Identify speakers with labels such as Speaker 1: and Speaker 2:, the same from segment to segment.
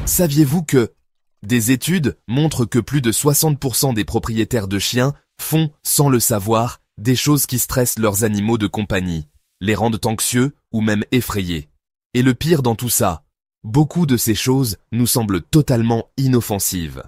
Speaker 1: Saviez-vous que des études montrent que plus de 60% des propriétaires de chiens font, sans le savoir, des choses qui stressent leurs animaux de compagnie, les rendent anxieux ou même effrayés. Et le pire dans tout ça, beaucoup de ces choses nous semblent totalement inoffensives.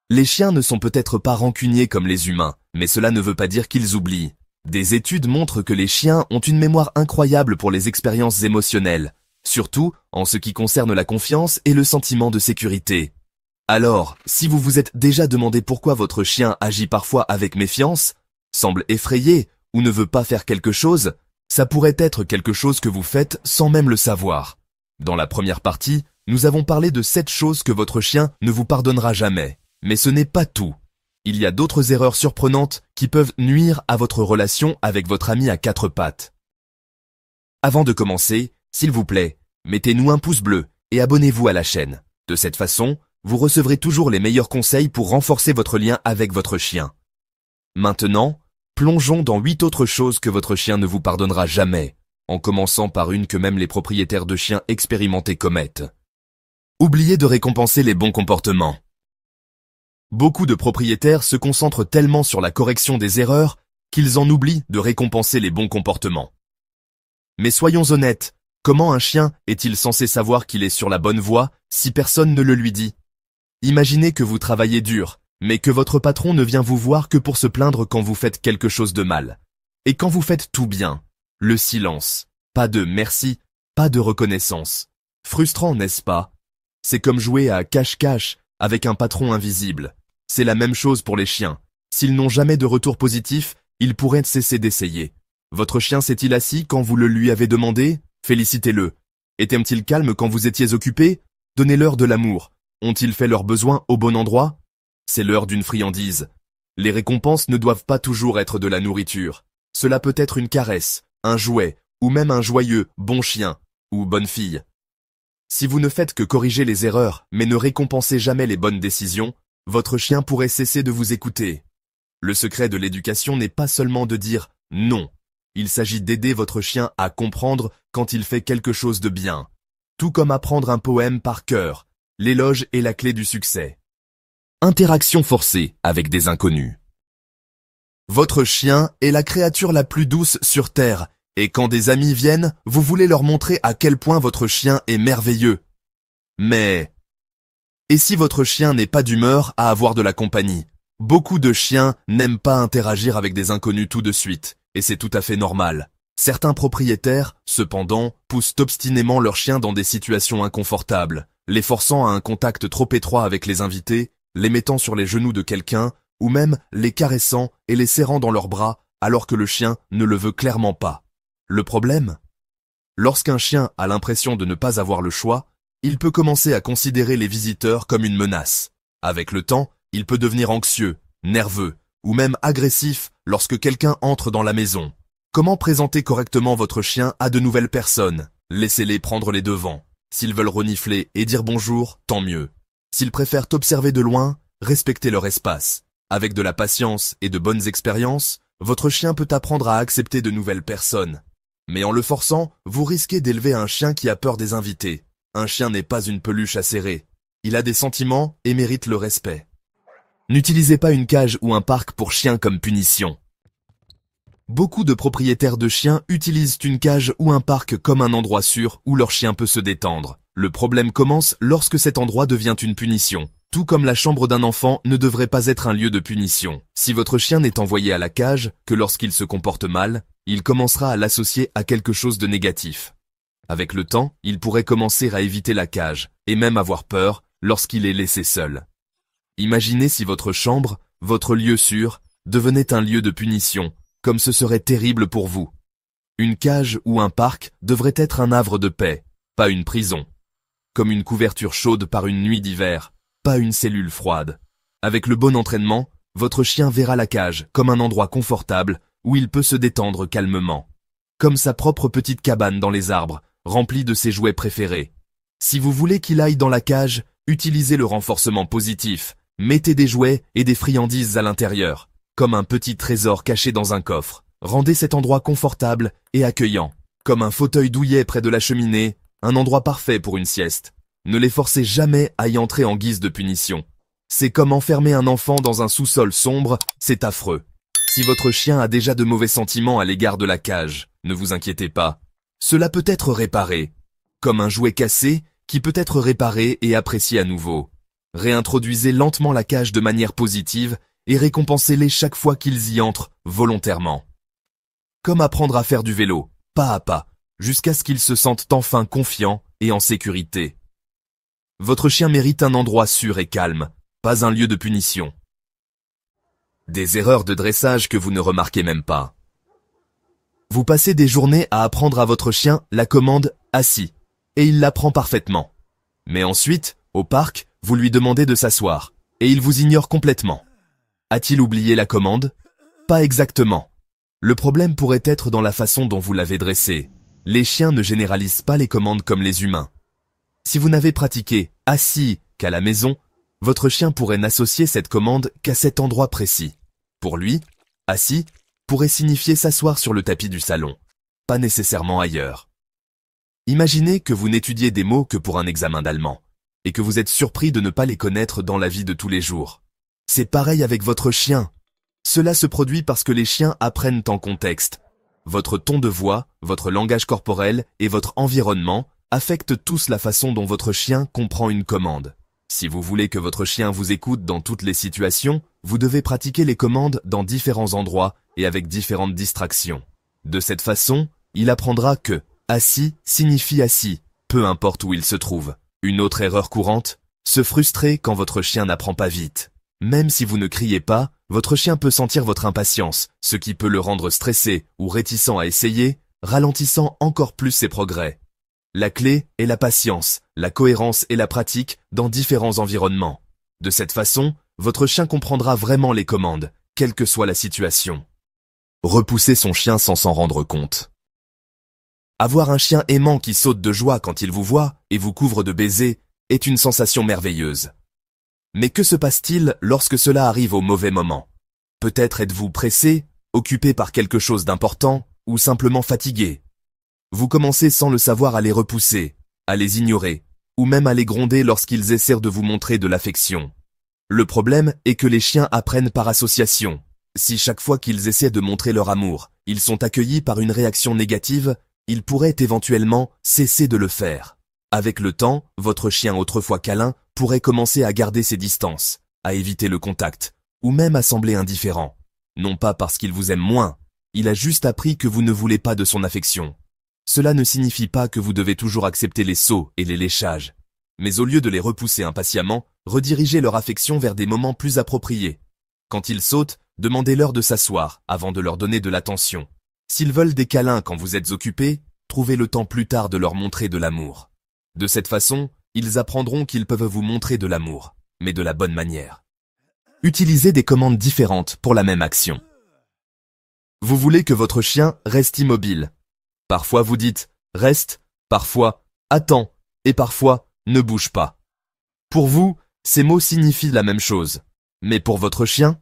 Speaker 1: Les chiens ne sont peut-être pas rancuniers comme les humains, mais cela ne veut pas dire qu'ils oublient. Des études montrent que les chiens ont une mémoire incroyable pour les expériences émotionnelles, surtout en ce qui concerne la confiance et le sentiment de sécurité. Alors, si vous vous êtes déjà demandé pourquoi votre chien agit parfois avec méfiance, semble effrayé ou ne veut pas faire quelque chose, ça pourrait être quelque chose que vous faites sans même le savoir. Dans la première partie, nous avons parlé de 7 choses que votre chien ne vous pardonnera jamais. Mais ce n'est pas tout. Il y a d'autres erreurs surprenantes qui peuvent nuire à votre relation avec votre ami à 4 pattes. Avant de commencer, s'il vous plaît, mettez-nous un pouce bleu et abonnez-vous à la chaîne. De cette façon, vous recevrez toujours les meilleurs conseils pour renforcer votre lien avec votre chien. Maintenant, plongeons dans 8 autres choses que votre chien ne vous pardonnera jamais, en commençant par une que même les propriétaires de chiens expérimentés commettent. Oubliez de récompenser les bons comportements. Beaucoup de propriétaires se concentrent tellement sur la correction des erreurs qu'ils en oublient de récompenser les bons comportements. Mais soyons honnêtes, comment un chien est-il censé savoir qu'il est sur la bonne voie si personne ne le lui dit? Imaginez que vous travaillez dur, mais que votre patron ne vient vous voir que pour se plaindre quand vous faites quelque chose de mal. Et quand vous faites tout bien, le silence, pas de merci, pas de reconnaissance. Frustrant, n'est-ce pas? C'est comme jouer à cache-cache avec un patron invisible. C'est la même chose pour les chiens. S'ils n'ont jamais de retour positif, ils pourraient cesser d'essayer. Votre chien s'est-il assis quand vous le lui avez demandé? Félicitez-le. Était-il calme quand vous étiez occupé? Donnez-leur de l'amour. Ont-ils fait leurs besoins au bon endroit? C'est l'heure d'une friandise. Les récompenses ne doivent pas toujours être de la nourriture. Cela peut être une caresse, un jouet, ou même un joyeux « bon chien » ou « bonne fille ». Si vous ne faites que corriger les erreurs, mais ne récompensez jamais les bonnes décisions, votre chien pourrait cesser de vous écouter. Le secret de l'éducation n'est pas seulement de dire « non ». Il s'agit d'aider votre chien à comprendre quand il fait quelque chose de bien. Tout comme apprendre un poème par cœur. L'éloge est la clé du succès. Interaction forcée avec des inconnus. Votre chien est la créature la plus douce sur Terre. Et quand des amis viennent, vous voulez leur montrer à quel point votre chien est merveilleux. Mais, et si votre chien n'est pas d'humeur à avoir de la compagnie? Beaucoup de chiens n'aiment pas interagir avec des inconnus tout de suite, et c'est tout à fait normal. Certains propriétaires, cependant, poussent obstinément leurs chiens dans des situations inconfortables, les forçant à un contact trop étroit avec les invités, les mettant sur les genoux de quelqu'un, ou même les caressant et les serrant dans leurs bras alors que le chien ne le veut clairement pas. Le problème? Lorsqu'un chien a l'impression de ne pas avoir le choix, il peut commencer à considérer les visiteurs comme une menace. Avec le temps, il peut devenir anxieux, nerveux ou même agressif lorsque quelqu'un entre dans la maison. Comment présenter correctement votre chien à de nouvelles personnes? Laissez-les prendre les devants. S'ils veulent renifler et dire bonjour, tant mieux. S'ils préfèrent observer de loin, respectez leur espace. Avec de la patience et de bonnes expériences, votre chien peut apprendre à accepter de nouvelles personnes. Mais en le forçant, vous risquez d'élever un chien qui a peur des invités. Un chien n'est pas une peluche à serrer. Il a des sentiments et mérite le respect. N'utilisez pas une cage ou un parc pour chiens comme punition. Beaucoup de propriétaires de chiens utilisent une cage ou un parc comme un endroit sûr où leur chien peut se détendre. Le problème commence lorsque cet endroit devient une punition. Tout comme la chambre d'un enfant ne devrait pas être un lieu de punition. Si votre chien n'est envoyé à la cage que lorsqu'il se comporte mal, il commencera à l'associer à quelque chose de négatif. Avec le temps, il pourrait commencer à éviter la cage, et même avoir peur lorsqu'il est laissé seul. Imaginez si votre chambre, votre lieu sûr, devenait un lieu de punition, comme ce serait terrible pour vous. Une cage ou un parc devrait être un havre de paix, pas une prison. Comme une couverture chaude par une nuit d'hiver, pas une cellule froide. Avec le bon entraînement, votre chien verra la cage comme un endroit confortable où il peut se détendre calmement. Comme sa propre petite cabane dans les arbres, remplie de ses jouets préférés. Si vous voulez qu'il aille dans la cage, utilisez le renforcement positif. Mettez des jouets et des friandises à l'intérieur, comme un petit trésor caché dans un coffre. Rendez cet endroit confortable et accueillant. Comme un fauteuil douillet près de la cheminée, un endroit parfait pour une sieste. Ne les forcez jamais à y entrer en guise de punition. C'est comme enfermer un enfant dans un sous-sol sombre, c'est affreux. Si votre chien a déjà de mauvais sentiments à l'égard de la cage, ne vous inquiétez pas. Cela peut être réparé. Comme un jouet cassé qui peut être réparé et apprécié à nouveau. Réintroduisez lentement la cage de manière positive et récompensez-les chaque fois qu'ils y entrent volontairement. Comme apprendre à faire du vélo, pas à pas, jusqu'à ce qu'ils se sentent enfin confiants et en sécurité. Votre chien mérite un endroit sûr et calme, pas un lieu de punition. Des erreurs de dressage que vous ne remarquez même pas. Vous passez des journées à apprendre à votre chien la commande « assis » et il l'apprend parfaitement. Mais ensuite, au parc, vous lui demandez de s'asseoir et il vous ignore complètement. A-t-il oublié la commande? Pas exactement. Le problème pourrait être dans la façon dont vous l'avez dressé. Les chiens ne généralisent pas les commandes comme les humains. Si vous n'avez pratiqué « assis » qu'à la maison, votre chien pourrait n'associer cette commande qu'à cet endroit précis. Pour lui, « assis » pourrait signifier s'asseoir sur le tapis du salon, pas nécessairement ailleurs. Imaginez que vous n'étudiez des mots que pour un examen d'allemand, et que vous êtes surpris de ne pas les connaître dans la vie de tous les jours. C'est pareil avec votre chien. Cela se produit parce que les chiens apprennent en contexte. Votre ton de voix, votre langage corporel et votre environnement affectent tous la façon dont votre chien comprend une commande. Si vous voulez que votre chien vous écoute dans toutes les situations, vous devez pratiquer les commandes dans différents endroits et avec différentes distractions. De cette façon, il apprendra que « assis » signifie assis, peu importe où il se trouve. Une autre erreur courante, se frustrer quand votre chien n'apprend pas vite. Même si vous ne criez pas, votre chien peut sentir votre impatience, ce qui peut le rendre stressé ou réticent à essayer, ralentissant encore plus ses progrès. La clé est la patience, la cohérence et la pratique dans différents environnements. De cette façon, votre chien comprendra vraiment les commandes, quelle que soit la situation. Repousser son chien sans s'en rendre compte. Avoir un chien aimant qui saute de joie quand il vous voit et vous couvre de baisers est une sensation merveilleuse. Mais que se passe-t-il lorsque cela arrive au mauvais moment? Peut-être êtes-vous pressé, occupé par quelque chose d'important ou simplement fatigué. Vous commencez sans le savoir à les repousser, à les ignorer, ou même à les gronder lorsqu'ils essaient de vous montrer de l'affection. Le problème est que les chiens apprennent par association. Si chaque fois qu'ils essaient de montrer leur amour, ils sont accueillis par une réaction négative, ils pourraient éventuellement cesser de le faire. Avec le temps, votre chien autrefois câlin pourrait commencer à garder ses distances, à éviter le contact, ou même à sembler indifférent. Non pas parce qu'il vous aime moins, il a juste appris que vous ne voulez pas de son affection. Cela ne signifie pas que vous devez toujours accepter les sauts et les léchages. Mais au lieu de les repousser impatiemment, redirigez leur affection vers des moments plus appropriés. Quand ils sautent, demandez-leur de s'asseoir avant de leur donner de l'attention. S'ils veulent des câlins quand vous êtes occupé, trouvez le temps plus tard de leur montrer de l'amour. De cette façon, ils apprendront qu'ils peuvent vous montrer de l'amour, mais de la bonne manière. Utilisez des commandes différentes pour la même action. Vous voulez que votre chien reste immobile. Parfois vous dites « reste », parfois « attends » et parfois « ne bouge pas ». Pour vous, ces mots signifient la même chose. Mais pour votre chien,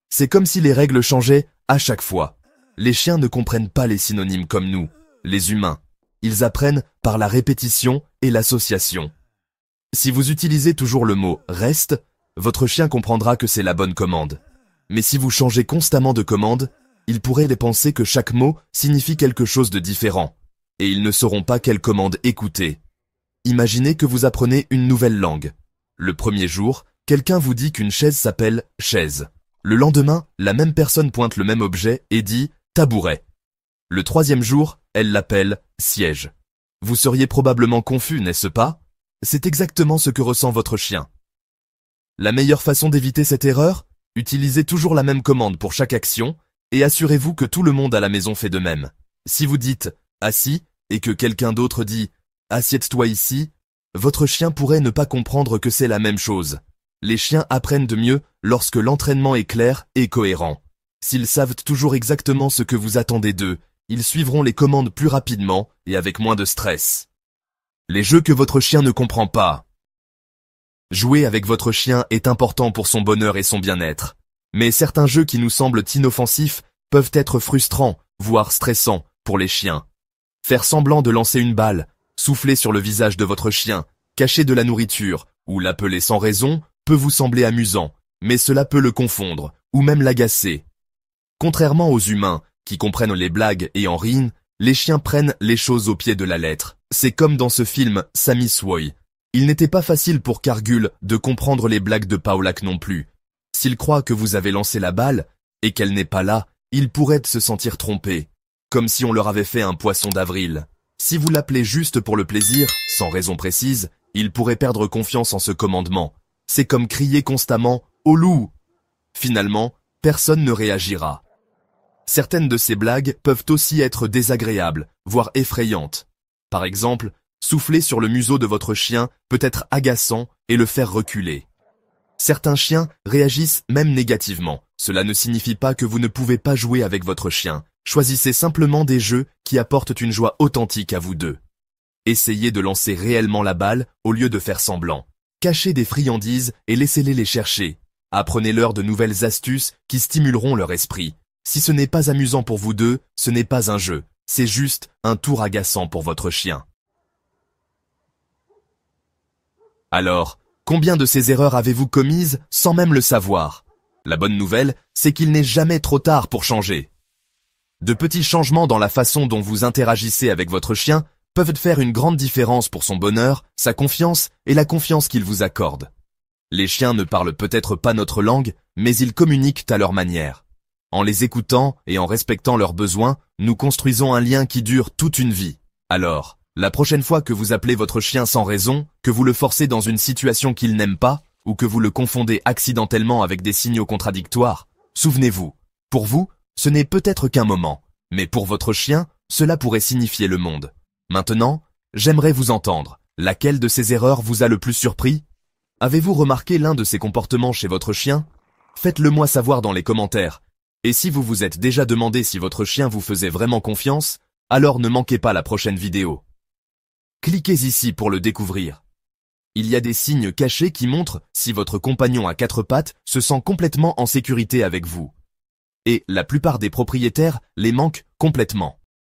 Speaker 1: c'est comme si les règles changeaient à chaque fois. Les chiens ne comprennent pas les synonymes comme nous, les humains. Ils apprennent par la répétition et l'association. Si vous utilisez toujours le mot « reste », votre chien comprendra que c'est la bonne commande. Mais si vous changez constamment de commande, il pourrait penser que chaque mot signifie quelque chose de différent, et ils ne sauront pas quelle commande écouter. Imaginez que vous apprenez une nouvelle langue. Le premier jour, quelqu'un vous dit qu'une chaise s'appelle « chaise ». Le lendemain, la même personne pointe le même objet et dit « tabouret ». Le troisième jour, elle l'appelle « siège ». Vous seriez probablement confus, n'est-ce pas? C'est exactement ce que ressent votre chien. La meilleure façon d'éviter cette erreur? Utilisez toujours la même commande pour chaque action et assurez-vous que tout le monde à la maison fait de même. Si vous dites « assis » et que quelqu'un d'autre dit « assieds-toi ici », votre chien pourrait ne pas comprendre que c'est la même chose. Les chiens apprennent de mieux lorsque l'entraînement est clair et cohérent. S'ils savent toujours exactement ce que vous attendez d'eux, ils suivront les commandes plus rapidement et avec moins de stress. Les jeux que votre chien ne comprend pas. Jouer avec votre chien est important pour son bonheur et son bien-être. Mais certains jeux qui nous semblent inoffensifs peuvent être frustrants, voire stressants, pour les chiens. Faire semblant de lancer une balle, souffler sur le visage de votre chien, cacher de la nourriture, ou l'appeler sans raison, peut vous sembler amusant, mais cela peut le confondre, ou même l'agacer. Contrairement aux humains, qui comprennent les blagues et en rient, les chiens prennent les choses au pied de la lettre. C'est comme dans ce film Sammy Swoy. Il n'était pas facile pour Cargull de comprendre les blagues de Paulak non plus. S'il croit que vous avez lancé la balle, et qu'elle n'est pas là, il pourrait se sentir trompé, comme si on leur avait fait un poisson d'avril. Si vous l'appelez juste pour le plaisir, sans raison précise, il pourrait perdre confiance en ce commandement. C'est comme crier constamment « Au loup !» Finalement, personne ne réagira. Certaines de ces blagues peuvent aussi être désagréables, voire effrayantes. Par exemple, souffler sur le museau de votre chien peut être agaçant et le faire reculer. Certains chiens réagissent même négativement. Cela ne signifie pas que vous ne pouvez pas jouer avec votre chien. Choisissez simplement des jeux qui apportent une joie authentique à vous deux. Essayez de lancer réellement la balle au lieu de faire semblant. Cachez des friandises et laissez-les les chercher. Apprenez-leur de nouvelles astuces qui stimuleront leur esprit. Si ce n'est pas amusant pour vous deux, ce n'est pas un jeu. C'est juste un tour agaçant pour votre chien. Alors, combien de ces erreurs avez-vous commises sans même le savoir? La bonne nouvelle, c'est qu'il n'est jamais trop tard pour changer. De petits changements dans la façon dont vous interagissez avec votre chien peuvent faire une grande différence pour son bonheur, sa confiance et la confiance qu'il vous accorde. Les chiens ne parlent peut-être pas notre langue, mais ils communiquent à leur manière. En les écoutant et en respectant leurs besoins, nous construisons un lien qui dure toute une vie. Alors, la prochaine fois que vous appelez votre chien sans raison, que vous le forcez dans une situation qu'il n'aime pas, ou que vous le confondez accidentellement avec des signaux contradictoires, souvenez-vous, pour vous, ce n'est peut-être qu'un moment, mais pour votre chien, cela pourrait signifier le monde. Maintenant, j'aimerais vous entendre. Laquelle de ces erreurs vous a le plus surpris? Avez-vous remarqué l'un de ces comportements chez votre chien? Faites-le moi savoir dans les commentaires. Et si vous vous êtes déjà demandé si votre chien vous faisait vraiment confiance, alors ne manquez pas la prochaine vidéo. Cliquez ici pour le découvrir. Il y a des signes cachés qui montrent si votre compagnon à quatre pattes se sent complètement en sécurité avec vous. Et la plupart des propriétaires les manquent complètement.